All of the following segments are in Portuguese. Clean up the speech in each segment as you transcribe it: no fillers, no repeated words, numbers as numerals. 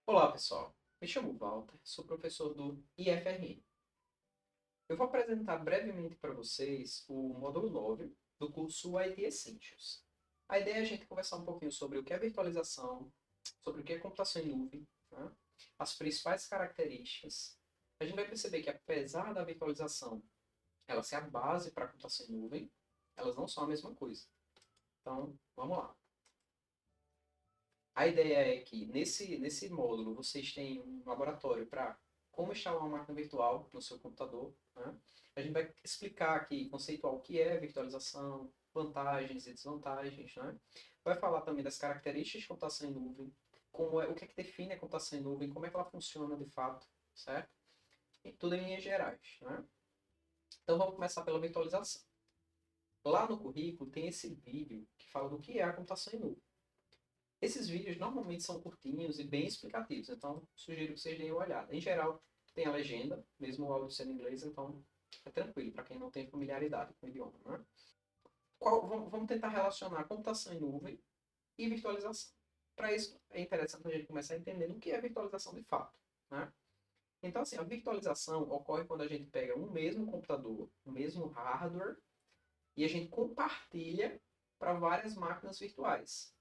Olá, pessoal. Me chamo Walter, sou professor do IFRN. Eu vou apresentar brevemente para vocês o módulo 9 do curso IT Essentials. A ideia é a gente conversar um pouquinho sobre o que é virtualização, sobre o que é computação em nuvem, né? As principais características. A gente vai perceber que, apesar da virtualização ela ser a base para a computação em nuvem, elas não são a mesma coisa. Então, vamos lá. A ideia é que nesse módulo vocês têm um laboratório para como instalar uma máquina virtual no seu computador, né? A gente vai explicar aqui, conceituar o que é virtualização, vantagens e desvantagens, né? Vai falar também das características de computação em nuvem, o que é que define a computação em nuvem, como é que ela funciona de fato, certo? E tudo em linhas gerais, né? Então vamos começar pela virtualização. Lá no currículo tem esse vídeo que fala do que é a computação em nuvem. Esses vídeos normalmente são curtinhos e bem explicativos, então sugiro que vocês deem uma olhada. Em geral, tem a legenda, mesmo o áudio sendo em inglês, então é tranquilo para quem não tem familiaridade com o idioma. Né? Vamos tentar relacionar computação em nuvem e virtualização. Para isso, é interessante a gente começar a entender o que é virtualização de fato. Né? Então, assim, a virtualização ocorre quando a gente pega um mesmo computador, um mesmo hardware, e a gente compartilha para várias máquinas virtuais.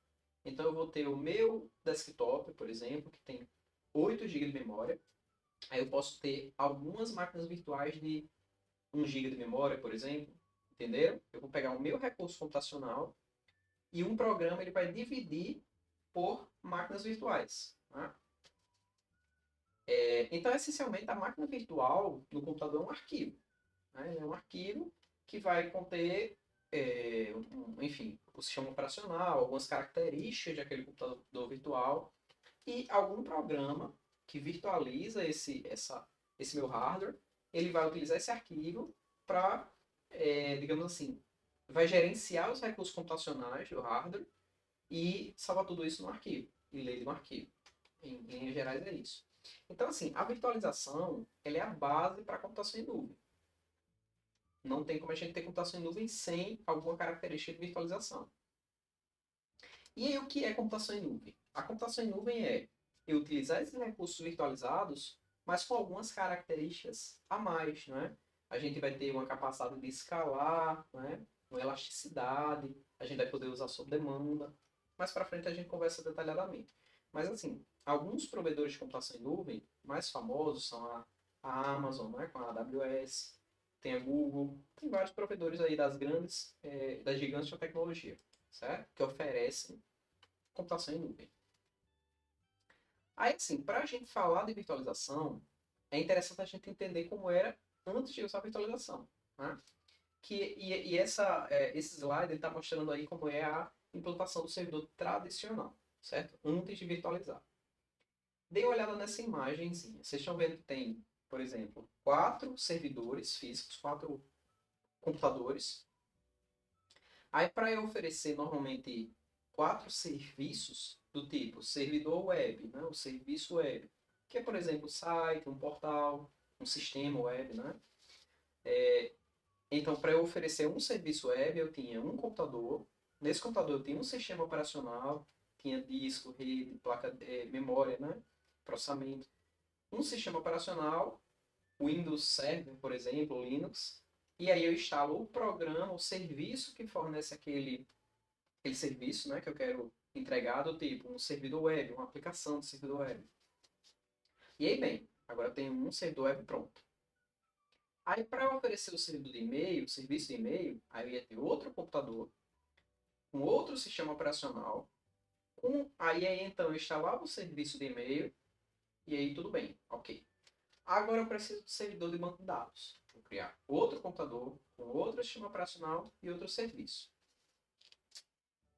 Então, eu vou ter o meu desktop, por exemplo, que tem 8 GB de memória. Aí eu posso ter algumas máquinas virtuais de 1 GB de memória, por exemplo. Entenderam? Eu vou pegar o meu recurso computacional e um programa ele vai dividir por máquinas virtuais. Né? Então, essencialmente, a máquina virtual no computador é um arquivo. Né? É um arquivo que vai conter, enfim, o sistema operacional, algumas características de aquele computador virtual e algum programa que virtualiza esse meu hardware, ele vai utilizar esse arquivo para, digamos assim, vai gerenciar os recursos computacionais do hardware e salvar tudo isso no arquivo, e ler de um arquivo. Em linhas gerais é isso. Então, assim, a virtualização ela é a base para a computação em nuvem. Não tem como a gente ter computação em nuvem sem alguma característica de virtualização. E aí, o que é computação em nuvem? A computação em nuvem é eu utilizar esses recursos virtualizados, mas com algumas características a mais, né? A gente vai ter uma capacidade de escalar, né? Uma elasticidade, a gente vai poder usar sob demanda. Mais para frente a gente conversa detalhadamente. Mas assim, alguns provedores de computação em nuvem mais famosos são a Amazon, né? Com a AWS, tem a Google, tem vários provedores aí das gigantes da tecnologia, certo? Que oferecem computação em nuvem. Aí, assim, para a gente falar de virtualização, é interessante a gente entender como era antes de usar a virtualização. Né? Esse slide está mostrando aí como é a implantação do servidor tradicional, certo? Antes de virtualizar. Dê uma olhada nessa imagenzinha. Vocês estão vendo que tem, por exemplo, 4 servidores físicos, 4 computadores. Aí, para eu oferecer normalmente 4 serviços do tipo servidor web, né? O serviço web, que é, por exemplo, um site, um portal, um sistema web, né? Então, para eu oferecer um serviço web, eu tinha um computador. Nesse computador eu tinha um sistema operacional, tinha disco, rede, placa, memória, né? Processamento. Um sistema operacional, Windows Server, por exemplo, Linux. E aí eu instalo o programa, o serviço que fornece aquele serviço, né, que eu quero entregar, do tipo um servidor web, uma aplicação de servidor web. E aí, bem, agora eu tenho um servidor web pronto. Aí, para eu oferecer o servidor de e-mail, o serviço de e-mail, aí eu ia ter outro computador, com outro sistema operacional, aí então eu instalava o serviço de e-mail, e aí tudo bem, ok. Agora eu preciso do servidor de banco de dados. Vou criar outro computador, com outro sistema operacional e outro serviço.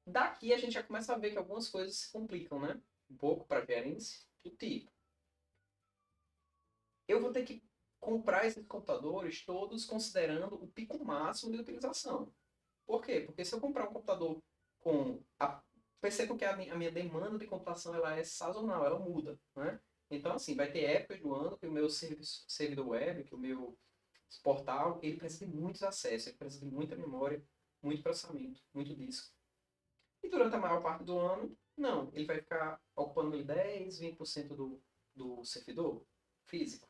Daqui a gente já começa a ver que algumas coisas se complicam, né? Um pouco para gerência do tipo. Eu vou ter que comprar esses computadores todos considerando o pico máximo de utilização. Por quê? Porque se eu comprar um computador com... Percebam que a minha demanda de computação ela é sazonal, ela muda, né? Então, assim, vai ter épocas do ano que o meu servidor web, que o meu portal, ele precisa de muitos acessos, ele precisa de muita memória, muito processamento, muito disco. E durante a maior parte do ano, Não, ele vai ficar ocupando ali 10, 20% do servidor físico.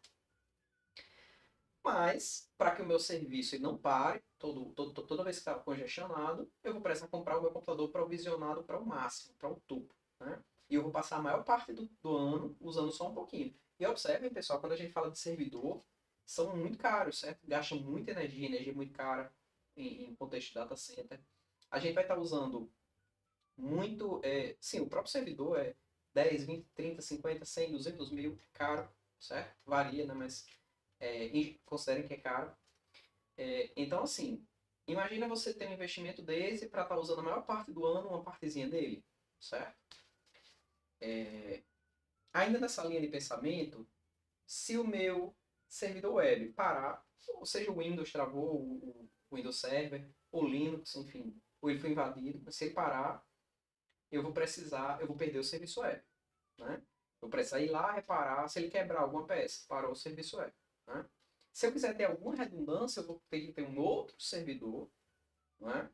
Mas, para que o meu serviço ele não pare, toda vez que está congestionado, eu vou precisar comprar o meu computador provisionado para o máximo, para o topo. Né? E eu vou passar a maior parte do ano usando só um pouquinho. E observem, pessoal, quando a gente fala de servidor, são muito caros, certo? Gastam muita energia, energia muito cara em contexto de data center. A gente vai estar usando muito. Sim, o próprio servidor é 10, 20, 30, 50, 100, 200 mil, caro, certo? Varia, né? Mas considerem que é caro. Então, assim, imagina você ter um investimento desse para estar usando a maior parte do ano uma partezinha dele, certo? Ainda nessa linha de pensamento, se o meu servidor web parar, ou seja, o Windows travou, o Windows Server, o Linux, enfim, ou ele foi invadido, se ele parar, eu vou perder o serviço web, né? Eu vou precisar ir lá reparar, se ele quebrar alguma peça, parou o serviço web, né? Se eu quiser ter alguma redundância, eu vou ter que ter um outro servidor, né?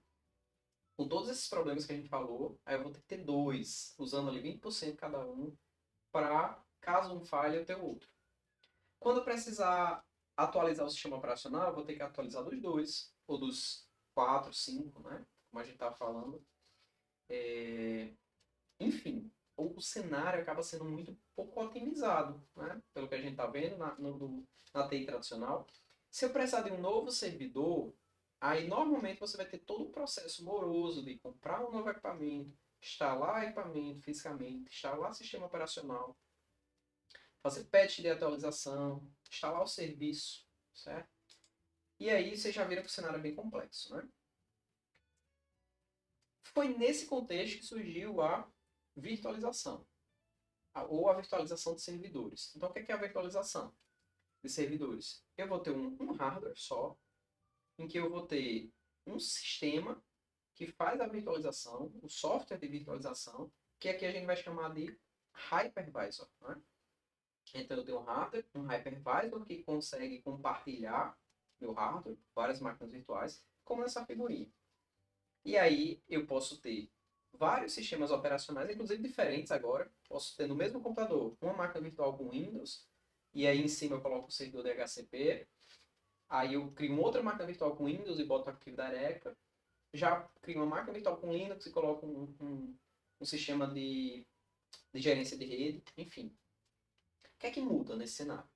Com todos esses problemas que a gente falou, aí eu vou ter que ter dois, usando ali 20% cada um, para, caso um falhe, eu ter outro. Quando eu precisar atualizar o sistema operacional, eu vou ter que atualizar dos dois, ou dos 4, 5, né? Como a gente estava falando. Enfim, o cenário acaba sendo muito pouco otimizado, né? Pelo que a gente está vendo na TI tradicional. Se eu precisar de um novo servidor, aí normalmente você vai ter todo o processo moroso de comprar um novo equipamento, instalar equipamento fisicamente, instalar sistema operacional, fazer patch de atualização, instalar o serviço, certo? E aí você já vira que o cenário é bem complexo, né? Foi nesse contexto que surgiu a virtualização, ou a virtualização de servidores. Então, o que é a virtualização de servidores? Eu vou ter um hardware só, em que eu vou ter um sistema que faz a virtualização, o software de virtualização, que aqui a gente vai chamar de hypervisor. Né? Então, eu tenho um hardware, um hypervisor que consegue compartilhar meu hardware, várias máquinas virtuais, como nessa figurinha. E aí eu posso ter vários sistemas operacionais, inclusive diferentes agora. Posso ter no mesmo computador uma máquina virtual com Windows, e aí em cima eu coloco o servidor DHCP. Aí eu crio uma outra máquina virtual com Windows e boto o Active Directory. Já crio uma máquina virtual com Linux e coloco um sistema de gerência de rede. Enfim, o que é que muda nesse cenário?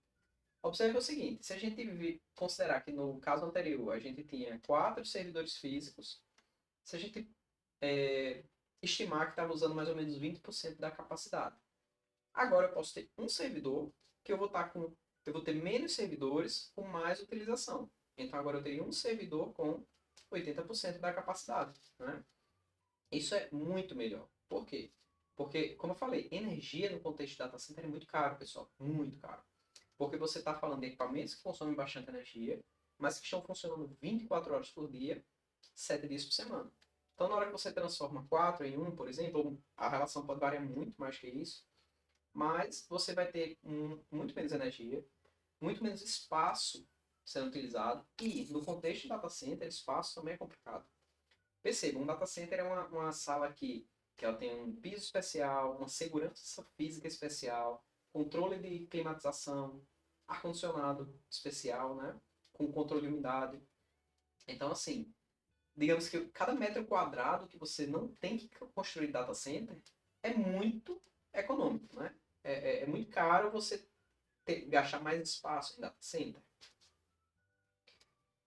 Observe o seguinte, se a gente considerar que no caso anterior a gente tinha 4 servidores físicos, se a gente estimar que estava usando mais ou menos 20% da capacidade. Agora eu posso ter um servidor que eu vou ter menos servidores com mais utilização. Então agora eu teria um servidor com 80% da capacidade. Né? Isso é muito melhor. Por quê? Porque, como eu falei, energia no contexto de data center é muito caro, pessoal. Muito caro. Porque você está falando de equipamentos que consomem bastante energia, mas que estão funcionando 24 horas por dia, 7 dias por semana. Então, na hora que você transforma 4 em 1, por exemplo, a relação pode variar muito mais que isso, mas você vai ter muito menos energia, muito menos espaço sendo utilizado, e no contexto de data center, espaço também é complicado. Perceba, um data center é uma sala que ela tem um piso especial, uma segurança física especial, controle de climatização, ar-condicionado especial, né? Com controle de umidade. Então, assim, digamos que cada metro quadrado que você não tem que construir data center é muito econômico, né? É muito caro você gastar mais espaço em data center.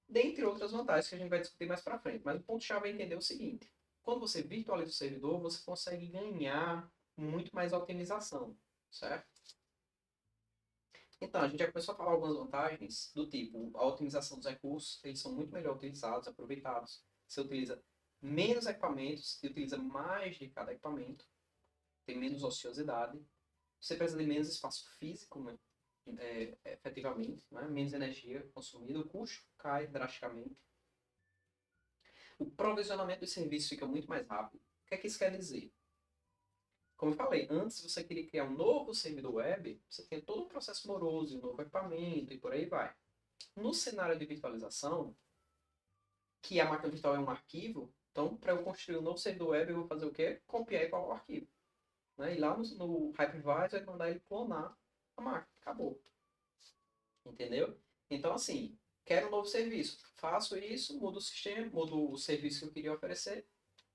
Dentre outras vantagens que a gente vai discutir mais para frente. Mas o ponto-chave é entender o seguinte. Quando você virtualiza o servidor, você consegue ganhar muito mais otimização, certo? Então, a gente já começou a falar algumas vantagens do tipo, a otimização dos recursos, eles são muito melhor utilizados, aproveitados. Você utiliza menos equipamentos e utiliza mais de cada equipamento, tem menos ociosidade. Você precisa de menos espaço físico, né? Efetivamente, né? Menos energia consumida, o custo cai drasticamente. O provisionamento dos serviços fica muito mais rápido. O que é que isso quer dizer? Como eu falei, antes você queria criar um novo servidor web, você tem todo um processo moroso, um novo equipamento e por aí vai. No cenário de virtualização, que a máquina virtual é um arquivo, então para eu construir um novo servidor web eu vou fazer o quê? Copiar e colar o arquivo. né? E lá no hypervisor vai mandar ele clonar a máquina. Acabou. Entendeu? Então, assim, quero um novo serviço. Faço isso, mudo o sistema, mudo o serviço que eu queria oferecer,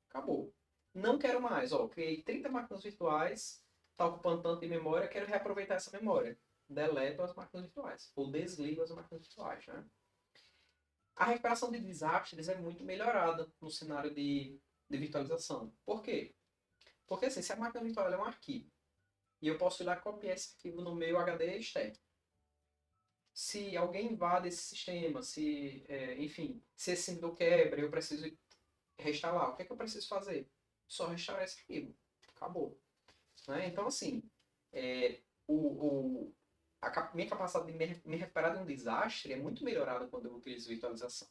acabou. Não quero mais, ó, criei 30 máquinas virtuais, está ocupando tanto de memória, quero reaproveitar essa memória. Deleto as máquinas virtuais, ou desligo as máquinas virtuais, né? A recuperação de desastres é muito melhorada no cenário de virtualização. Por quê? Porque assim, se a máquina virtual é um arquivo, e eu posso ir lá copiar esse arquivo no meu HD externo, se alguém invade esse sistema, enfim, se esse servidor quebra, eu preciso restaurar, o que é que eu preciso fazer? Só restaurar esse arquivo. Acabou. Né? Então, assim, é, minha capacidade de me recuperar de um desastre é muito melhorada quando eu utilizo virtualização.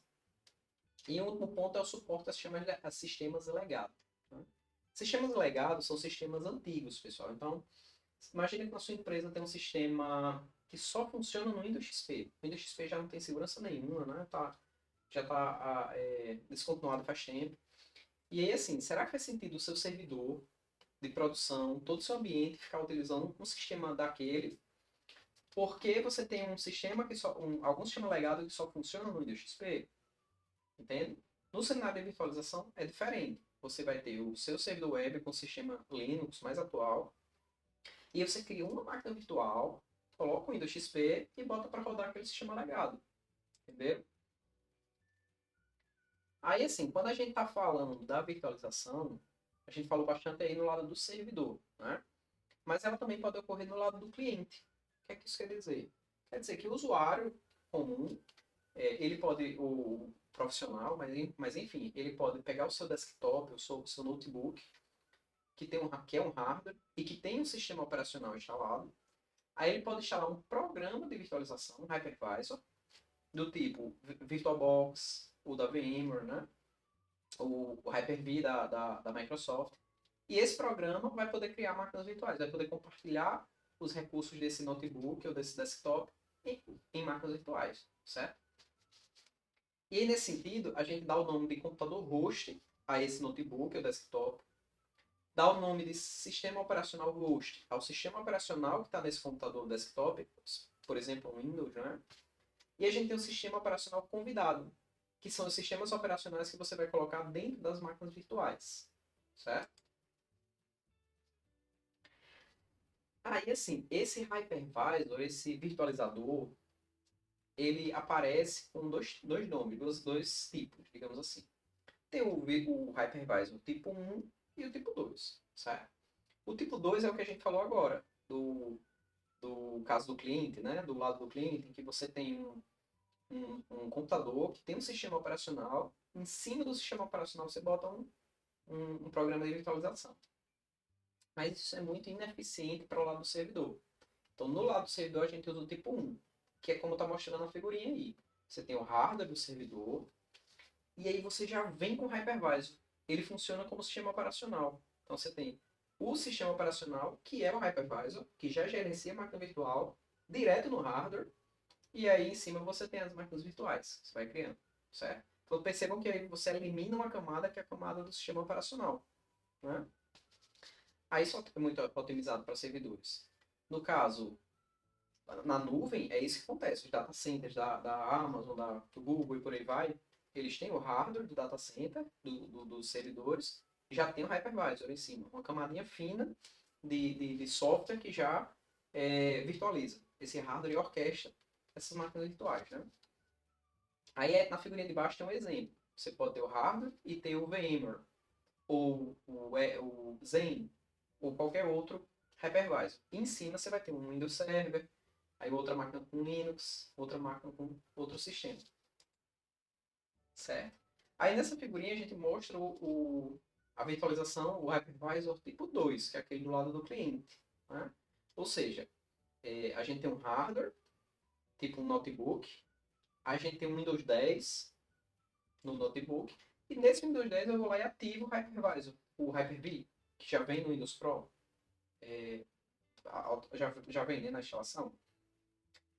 E um último ponto é o suporte a sistemas legados. Né? Sistemas legados são sistemas antigos, pessoal. Então, imagine que na sua empresa tem um sistema que só funciona no Windows XP. O Windows XP já não tem segurança nenhuma, né? Já está descontinuado faz tempo. E aí, assim, será que faz sentido o seu servidor de produção, todo o seu ambiente ficar utilizando um sistema daquele? Porque você tem um sistema algum sistema legado que só funciona no Windows XP? Entende? No cenário de virtualização é diferente. Você vai ter o seu servidor web com o sistema Linux mais atual, e você cria uma máquina virtual, coloca o Windows XP e bota para rodar aquele sistema legado. Entendeu? Aí, assim, quando a gente está falando da virtualização, a gente falou bastante aí no lado do servidor, né? Mas ela também pode ocorrer no lado do cliente. O que é que isso quer dizer? Quer dizer que o usuário comum, ele pode, o profissional, mas enfim, ele pode pegar o seu desktop, o seu notebook, que é um hardware e que tem um sistema operacional instalado. Aí ele pode instalar um programa de virtualização, um hypervisor, do tipo VirtualBox, o da VMware, né? O Hyper-V da Microsoft. E esse programa vai poder criar máquinas virtuais, vai poder compartilhar os recursos desse notebook ou desse desktop em máquinas virtuais, certo? E aí, nesse sentido, a gente dá o nome de computador host a esse notebook ou desktop, dá o nome de sistema operacional host ao sistema operacional que está nesse computador desktop, por exemplo, o Windows, né? E a gente tem o sistema operacional convidado, que são os sistemas operacionais que você vai colocar dentro das máquinas virtuais, certo? Aí, assim, esse hypervisor, esse virtualizador, ele aparece com dois nomes, dois tipos, digamos assim. Tem o hypervisor tipo 1 e o tipo 2, certo? O tipo 2 é o que a gente falou agora, do caso do cliente, né? Do lado do cliente, em que você tem um computador que tem um sistema operacional, em cima do sistema operacional você bota um programa de virtualização. Mas isso é muito ineficiente para o lado do servidor. Então, no lado do servidor, a gente usa o tipo 1, que é como está mostrando na figurinha aí. Você tem o hardware do servidor, e aí você já vem com o hypervisor. Ele funciona como sistema operacional. Então, você tem o sistema operacional, que é o hypervisor, que já gerencia a máquina virtual, direto no hardware, e aí em cima você tem as máquinas virtuais. Você vai criando, certo? Então, percebam que aí você elimina uma camada, que é a camada do sistema operacional, né? Aí só é muito otimizado para servidores. No caso, na nuvem, é isso que acontece. Os data centers da Amazon, do Google e por aí vai, eles têm o hardware do data center, dos servidores, e já tem o hypervisor em cima. Uma camadinha fina de software que já virtualiza esse hardware e orquestra essas máquinas virtuais, né? Aí na figurinha de baixo tem um exemplo. Você pode ter o hardware e ter o VMware, ou o Zen, ou qualquer outro hypervisor. E em cima você vai ter um Windows Server, aí outra máquina com Linux, outra máquina com outro sistema. Certo? Aí nessa figurinha a gente mostra a virtualização, o hypervisor tipo 2, que é aquele do lado do cliente. Né? Ou seja, a gente tem um hardware, tipo um notebook, a gente tem um Windows 10 no notebook, e nesse Windows 10 eu vou lá e ativo o hypervisor, o Hyper-V, que já vem no Windows Pro, já vem, né, na instalação.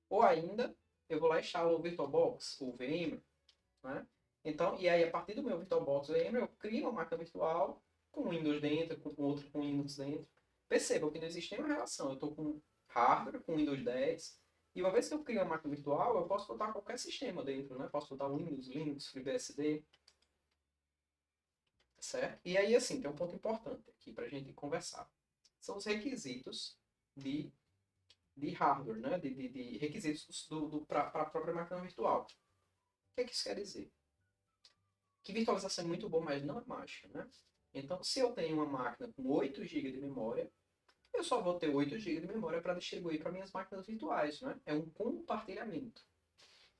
Ou ainda, eu vou lá e instalo o VirtualBox, o VMware, né? Então, e aí a partir do meu VirtualBox VMware, eu crio uma máquina virtual com Windows dentro, com outra com Linux dentro. Percebam que não existe nenhuma relação. Eu estou com hardware, com Windows 10, e uma vez que eu crio uma máquina virtual, eu posso botar qualquer sistema dentro, né? Posso botar Windows, Linux, FreeBSD, certo? E aí, assim, tem um ponto importante aqui para a gente conversar. São os requisitos de, de hardware, né? De requisitos para a própria máquina virtual. O que é que isso quer dizer? Que virtualização é muito boa, mas não é mágica, né? Então, se eu tenho uma máquina com 8 GB de memória, eu só vou ter 8 GB de memória para distribuir para minhas máquinas virtuais, né? É um compartilhamento.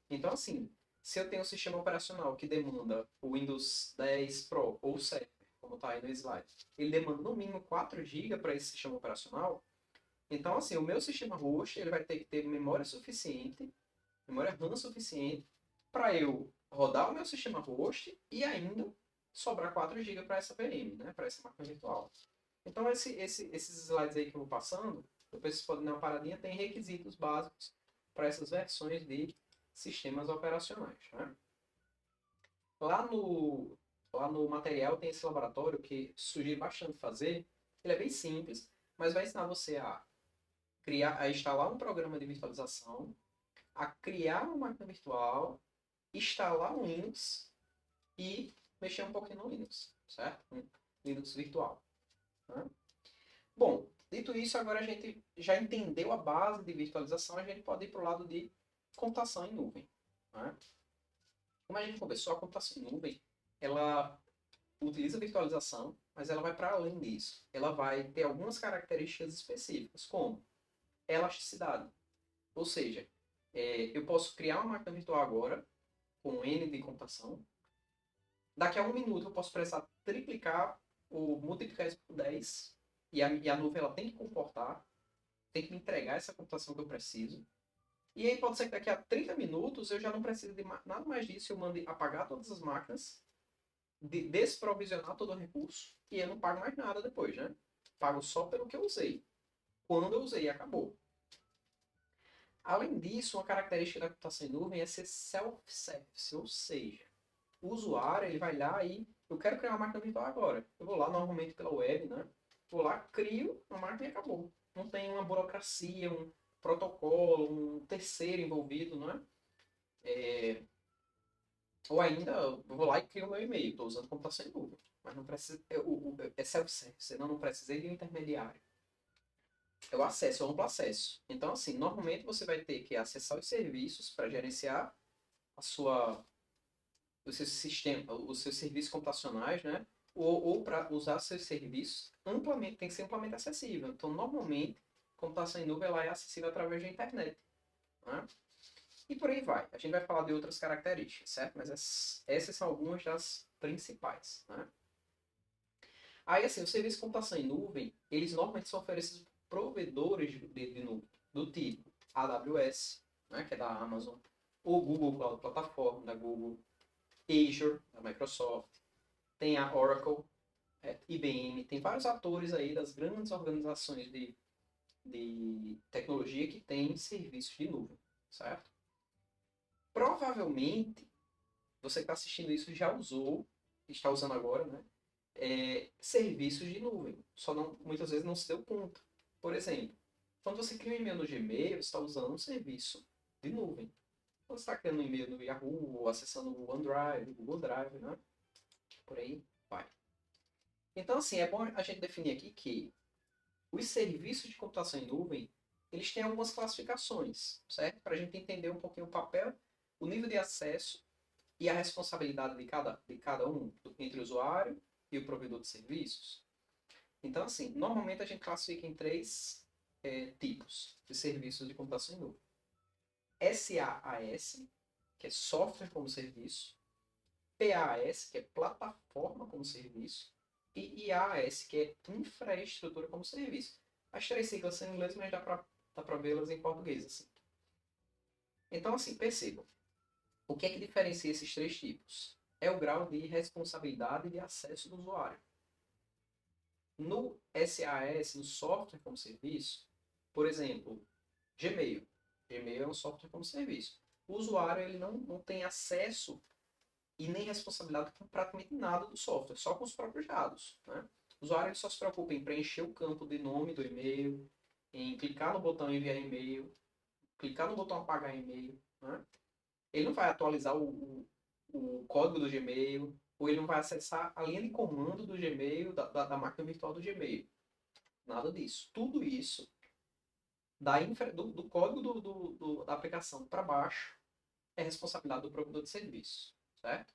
Então, assim, se eu tenho um sistema operacional que demanda o Windows 10 Pro ou Server, como está aí no slide, ele demanda no mínimo 4 GB para esse sistema operacional. Então, assim, o meu sistema host ele vai ter que ter memória suficiente, memória RAM suficiente, para eu rodar o meu sistema host e ainda sobrar 4 GB para essa VM, né? Para essa máquina virtual. Então, esses slides aí que eu vou passando, depois vocês podem dar uma paradinha, tem requisitos básicos para essas versões de sistemas operacionais. Né? Lá no, lá no material tem esse laboratório que sugiro bastante fazer. Ele é bem simples, mas vai ensinar você a criar, a instalar um programa de virtualização, a criar uma máquina virtual, instalar um Linux e mexer um pouquinho no Linux, certo? Um Linux virtual. Né? Bom, dito isso, agora a gente já entendeu a base de virtualização, a gente pode ir para o lado de computação em nuvem. Né? Como a gente conversou, a computação em nuvem, ela utiliza virtualização, mas ela vai para além disso. Ela vai ter algumas características específicas, como elasticidade. Ou seja, eu posso criar uma máquina virtual agora, com N de computação. Daqui a um minuto eu posso precisar triplicar ou multiplicar isso por 10. E a nuvem ela tem que comportar, tem que me entregar essa computação que eu preciso. E aí pode ser que daqui a 30 minutos eu já não precise de nada mais disso. Eu mande apagar todas as máquinas, desprovisionar todo o recurso e eu não pago mais nada depois, né? Pago só pelo que eu usei. Quando eu usei, acabou. Além disso, uma característica da computação em nuvem é ser self-service, ou seja, o usuário ele vai lá e eu quero criar uma máquina virtual agora. Eu vou lá normalmente pela web, né? Vou lá, crio uma máquina e acabou. Não tem uma burocracia, um protocolo, um terceiro envolvido, não é? Ou ainda, eu vou lá e crio o meu e-mail. Estou usando computação em nuvem. Mas não precisa, é self-service, senão não precisei de um intermediário. É o acesso, é o amplo acesso. Então, assim, normalmente você vai ter que acessar os serviços para gerenciar a sua, o seu sistema, os seus serviços computacionais, né? Ou para usar seus serviços amplamente, tem que ser amplamente acessível. Então, normalmente, computação em nuvem ela é acessível através da internet. Né? E por aí vai. A gente vai falar de outras características, certo? Mas essas são algumas das principais. Né? Aí, assim, os serviços de computação em nuvem, eles normalmente são oferecidos por provedores de nuvem, do tipo AWS, né, que é da Amazon, ou Google Cloud Platform, da Google, Azure, da Microsoft, tem a Oracle, IBM, tem vários atores aí das grandes organizações de tecnologia que têm serviços de nuvem, certo? Provavelmente, você que está assistindo isso já usou, está usando agora, né? Serviços de nuvem. Só não, muitas vezes não se deu conta. Por exemplo, quando você cria um e-mail no Gmail, você está usando um serviço de nuvem. Quando você está criando um e-mail no Yahoo, ou acessando o OneDrive, o Google Drive, né? Por aí vai. Então, assim, é bom a gente definir aqui que os serviços de computação em nuvem, eles têm algumas classificações, certo? Para a gente entender um pouquinho o papel, o nível de acesso e a responsabilidade de cada um, entre o usuário e o provedor de serviços. Então, assim, normalmente a gente classifica em três tipos de serviços de computação em nuvem. SaaS, que é software como serviço. PaaS, que é plataforma como serviço. E IaaS, que é infraestrutura como serviço. As três siglas são em inglês, mas dá para vê-las em português. Assim. Então, assim, percebam. O que é que diferencia esses três tipos? É o grau de responsabilidade e de acesso do usuário. No SaaS, no software como serviço, por exemplo, Gmail. Gmail é um software como serviço. O usuário ele não tem acesso e nem responsabilidade com praticamente nada do software, só com os próprios dados. Né? O usuário ele só se preocupa em preencher o campo de nome do e-mail, em clicar no botão enviar e-mail, clicar no botão apagar e-mail, né? Ele não vai atualizar o código do Gmail, ou ele não vai acessar a linha de comando do Gmail, da máquina virtual do Gmail. Nada disso. Tudo isso do código da aplicação para baixo é responsabilidade do provedor de serviço, certo?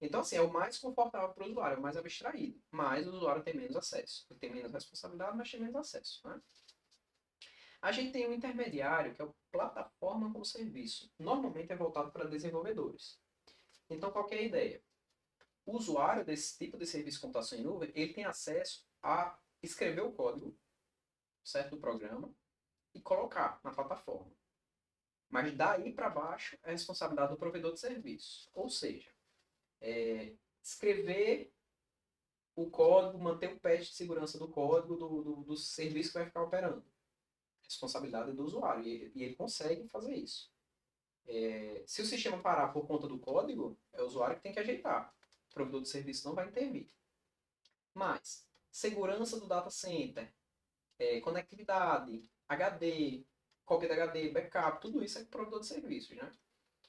Então, assim, é o mais confortável para o usuário, é o mais abstraído, mas o usuário tem menos acesso. Ele tem menos responsabilidade, mas tem menos acesso, né? A gente tem um intermediário, que é o plataforma como serviço. Normalmente é voltado para desenvolvedores. Então, qual que é a ideia? O usuário desse tipo de serviço de computação em nuvem, ele tem acesso a escrever o código, certo, do programa, e colocar na plataforma. Mas daí para baixo é a responsabilidade do provedor de serviço. Ou seja, escrever o código, manter o patch de segurança do código do serviço que vai ficar operando. Responsabilidade do usuário. E ele consegue fazer isso. Se o sistema parar por conta do código, é o usuário que tem que ajeitar. O provedor de serviço não vai intervir. Mas, segurança do data center, conectividade, HD, cópia de HD, backup, tudo isso é provedor de serviços, né?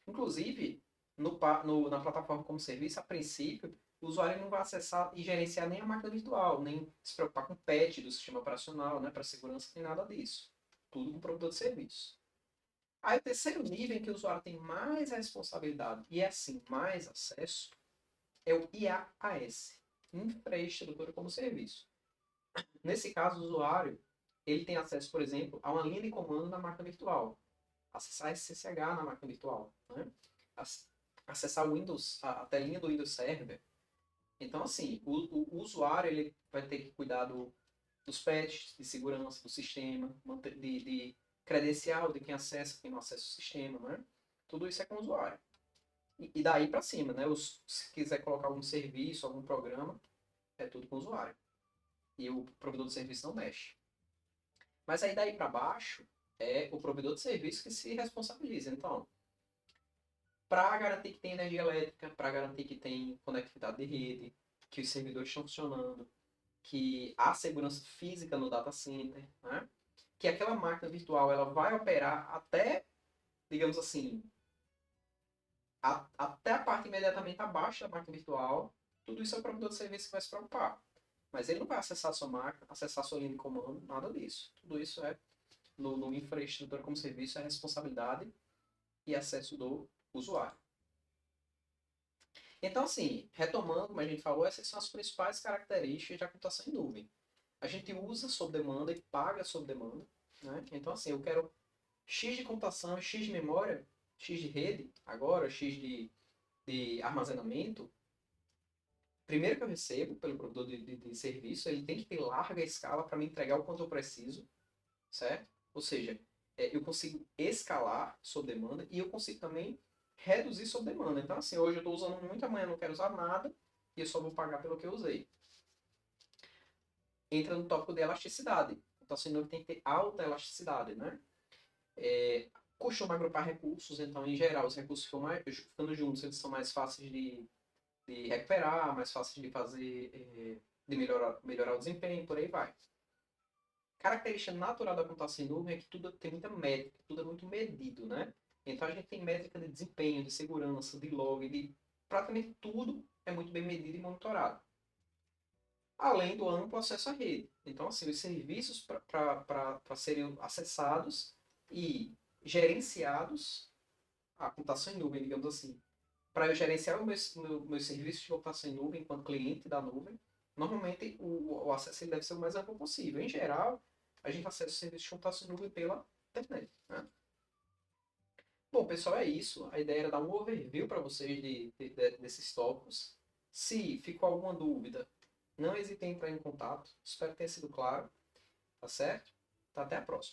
Inclusive, na plataforma como serviço, a princípio, o usuário não vai acessar e gerenciar nem a máquina virtual, nem se preocupar com o patch do sistema operacional, né, para segurança, nem nada disso. Tudo com provedor de serviço. Aí o terceiro nível em que o usuário tem mais responsabilidade e, assim, mais acesso é o IaaS, Infraestrutura como Serviço. Nesse caso, o usuário ele tem acesso, por exemplo, a uma linha de comando na máquina virtual, acessar SSH na máquina virtual, né? Acessar o Windows, a telinha do Windows Server. Então, assim, o usuário ele vai ter que cuidar dos patches de segurança do sistema, de credencial de quem acessa, quem não acessa o sistema, né? Tudo isso é com o usuário. E daí para cima, né? Se quiser colocar algum serviço, algum programa, é tudo com o usuário. E o provedor de serviço não mexe. Mas aí daí para baixo é o provedor de serviço que se responsabiliza. Então, para garantir que tem energia elétrica, para garantir que tem conectividade de rede, que os servidores estão funcionando, que há segurança física no data center, né? Que aquela máquina virtual ela vai operar até, digamos assim, até a parte imediatamente abaixo da máquina virtual. Tudo isso é o provedor de serviço que vai se preocupar. Mas ele não vai acessar a sua máquina, acessar a sua linha de comando, nada disso. Tudo isso é no infraestrutura como serviço, é responsabilidade e acesso do usuário. Então, assim, retomando, como a gente falou, essas são as principais características da computação em nuvem. A gente usa sob demanda e paga sob demanda, né? Então, assim, eu quero X de computação, X de memória, X de rede, agora X de armazenamento. Primeiro que eu recebo pelo provedor de serviço, ele tem que ter larga escala para me entregar o quanto eu preciso, certo? Ou seja, eu consigo escalar sob demanda e eu consigo também reduzir sob demanda. Então, assim, hoje eu estou usando muito, amanhã eu não quero usar nada e eu só vou pagar pelo que eu usei. Entra no tópico de elasticidade. Então, assim, não tem que ter alta elasticidade, né? Costuma agrupar recursos, então, em geral, os recursos ficando juntos, eles são mais fáceis de recuperar, mais fáceis de fazer, de melhorar o desempenho, por aí vai. Característica natural da computação em nuvem é que tudo tem muita métrica, tudo é muito medido, né? Então a gente tem métrica de desempenho, de segurança, de log, de praticamente tudo é muito bem medido e monitorado. Além do amplo acesso à rede. Então, assim, os serviços para serem acessados e gerenciados, a computação em nuvem, digamos assim, para eu gerenciar meus serviços de computação em nuvem enquanto cliente da nuvem, normalmente o acesso ele deve ser o mais amplo possível. Em geral, a gente acessa os serviços de computação em nuvem pela internet, né? Bom, pessoal, é isso. A ideia era dar um overview para vocês desses tópicos. Se ficou alguma dúvida, não hesitem em entrar em contato. Espero que tenha sido claro. Tá certo? Tá, até a próxima.